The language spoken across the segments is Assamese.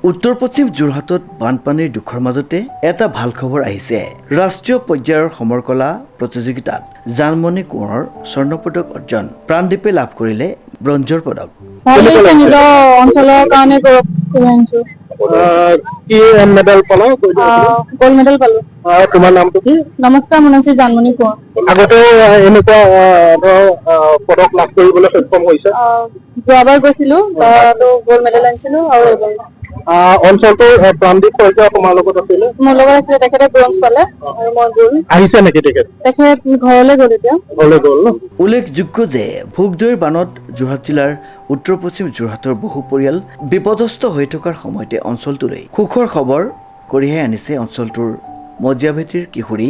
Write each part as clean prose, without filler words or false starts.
উত্তৰ পশ্চিম যোৰহাটত বানপানীৰ দুখৰ মাজতে এটা ভাল খবৰ আহিছে। ৰাষ্ট্ৰীয় পৰ্যায়ৰ সমৰকলা প্ৰতিযোগিতাত জানমণি কোঁৱৰৰ স্বৰ্ণ পদক অৰ্জন। প্ৰাণদীপে লাভ কৰিলে ব্ৰঞ্জৰ পদক। অঞ্চলৰ কাৰণে কি মেডেল পালো? গোল্ড মেডেল পালো। তোমাৰ নামটো কি? নমস্কাৰ, মোৰ নাম জানমণি কোঁৱৰ। আগতে এনেকুৱা পদক লাভ কৰিবলৈ সক্ষম হৈছে? যোৱাবাৰ গৈছিলো, গোল্ড মেডেল আনিছিলো আৰু এইবাৰ অঞ্চলটোৰ প্ৰাণদীপ শইকীয়া তোমাৰ লগত আছিলে? মোৰ লগত আছিলে, তেখেতে ব্ৰঞ্জ পালে আৰু মই গোল্ড। আহিছে নেকি তেখেত ঘৰলৈ গ'ল এতিয়া। ঘৰলৈ গ'ল ন? উল্লেখযোগ্য যে ভোগদৈৰ বানত যোৰহাট জিলাৰ উত্তৰ পশ্চিম যোৰহাটৰ বহু পৰিয়াল বিপদস্ত হৈ থকাৰ সময়তে অঞ্চলটোলৈ সুখৰ খবৰ কঢ়িয়াই আনিছে অঞ্চলটোৰ মজিয়াভেটিৰ কিশোৰী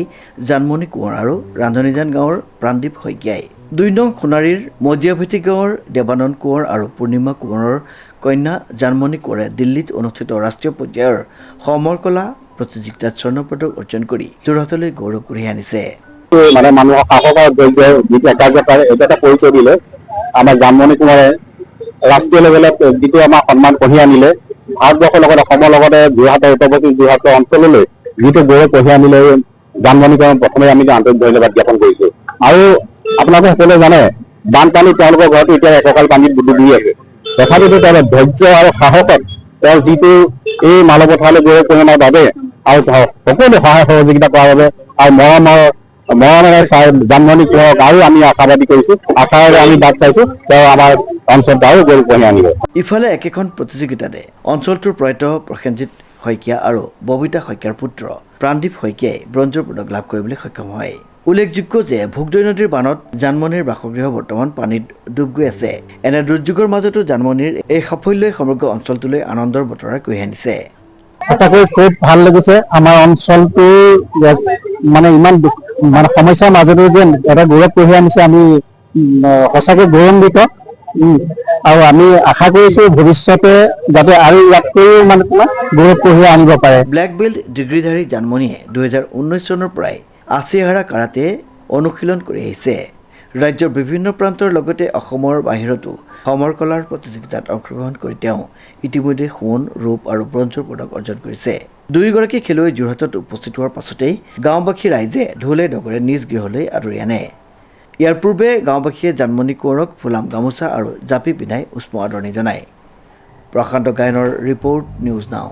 জানমণি কোঁৱৰ আৰু ৰান্ধনীজান গাঁৱৰ প্ৰাণদীপ শইকীয়াই। ২ নং সোণাৰীৰ মজিয়াভেটি গাঁৱৰ দেৱানন্দ কোঁৱৰ আৰু পূৰ্ণিমা কোঁৱৰৰ কন্যা জানমণি কোঁৱৰে দিল্লীত অনুষ্ঠিত ৰাষ্ট্ৰীয় পৰ্যায়ৰ সমৰকলা প্ৰতিযোগিতাত স্বৰ্ণ পদক অৰ্জন কৰি যোৰহাটলৈ গৌৰৱ কঢ়িয়াই আনিছে। মানে মানুহৰ সাহস আৰু ধৈৰ্য্যৰ যিটো একাগ্ৰতাৰ এইটো এটা পৰিচয় দিলে আমাৰ জানমণি কোঁৱৰে ৰাষ্ট্ৰীয় লেভেলত যিটো আমাৰ সন্মান কঢ়িয়াই আনিলে, ভাৰতবৰ্ষৰ লগতে অসমৰ লগতে যোৰহাটৰ উত্তৰ পশ্চিম যোৰহাটৰ অঞ্চললৈ যিটো গৌৰৱ কঢ়িয়াই আনিলে জানমণি কোঁৱৰক প্ৰথমে আমি আন্তৰিক ধন্যবাদ জ্ঞাপন কৰিছো। আৰু আপোনালোকে সকলোৱে জানে বানপানী তেওঁলোকৰ ঘৰতো এতিয়া এককাল পানীত ডুবি আছে, তথাপিতো তেওঁলোকৰ ধৈৰ্য্য আৰু সাহসত তেওঁ যিটো এই মানৱতালৈ গৌৰৱ কঢ়িয়াই অনাৰ বাবে আৰু সকলো সহায় সহযোগিতা কৰাৰ বাবে আৰু মৰমেৰে জানমণি কোঁৱৰক আৰু আমি আশাবাদী কৰিছো, আশাৰে আমি বাট চাইছো তেওঁ আমাৰ অঞ্চলটো আৰু গৌৰৱ কঢ়িয়াই আনিব। ইফালে একেখন প্ৰতিযোগিতাতে অঞ্চলটোৰ প্ৰয়াত প্ৰসেনজিৎ শইকীয়া আৰু ববিতা শইকীয়াৰ পুত্ৰ প্ৰাণদীপ শইকীয়াই ব্ৰঞ্জৰ পদক লাভ কৰিবলৈ সক্ষম হয়। উল্লেখযোগ্য যে ভোগদৈ নদীৰ বানত জানমণিৰ বাসগৃহ বৰ্তমান পানীত ডুব গৈ আছে। এনে দুৰ্যোগৰ মাজতো জানমণিৰ এই সাফল্যই সমগ্ৰ অঞ্চলটোলৈ আনন্দৰ বতৰা কঢ়িয়াই আনিছে। সঁচাকৈ খুব ভাল লাগিছে, আমাৰ অঞ্চলটো মানে ইমান সমস্যাৰ মাজতো যে এটা গৌৰৱ কঢ়িয়াই আনিছে, আমি সঁচাকৈ গৌৰৱান্বিত। আৰু আমি আশা কৰিছো ভৱিষ্যতে যাতে আৰু ইয়াতকৈও মানে গৌৰৱ কঢ়িয়াই আনিব পাৰে। ব্লেক বেল্ট ডিগ্ৰীধাৰী জানমণিয়ে 2019 চনৰ পৰাই আছিহাৰা কাৰাটে অনুশীলন কৰি আহিছে। ৰাজ্যৰ বিভিন্ন প্ৰান্তৰ লগতে অসমৰ বাহিৰতো সমৰকলাৰ প্ৰতিযোগিতাত অংশগ্ৰহণ কৰি তেওঁ ইতিমধ্যে সোণ, ৰূপ আৰু ব্ৰঞ্জৰ পদক অৰ্জন কৰিছে। দুয়োগৰাকী খেলুৱৈ যোৰহাটত উপস্থিত হোৱাৰ পাছতেই গাঁওবাসী ৰাইজে ঢোলে ডগৰে নিজ গৃহলৈ আদৰি আনে। ইয়াৰ পূৰ্বে গাঁওবাসীয়ে জানমণি কোঁৱৰক ফুলাম গামোচা আৰু জাপি পিন্ধাই উষ্ম আদৰণি জনায়। প্ৰশান্ত গায়নৰ ৰিপৰ্ট, নিউজ নাও।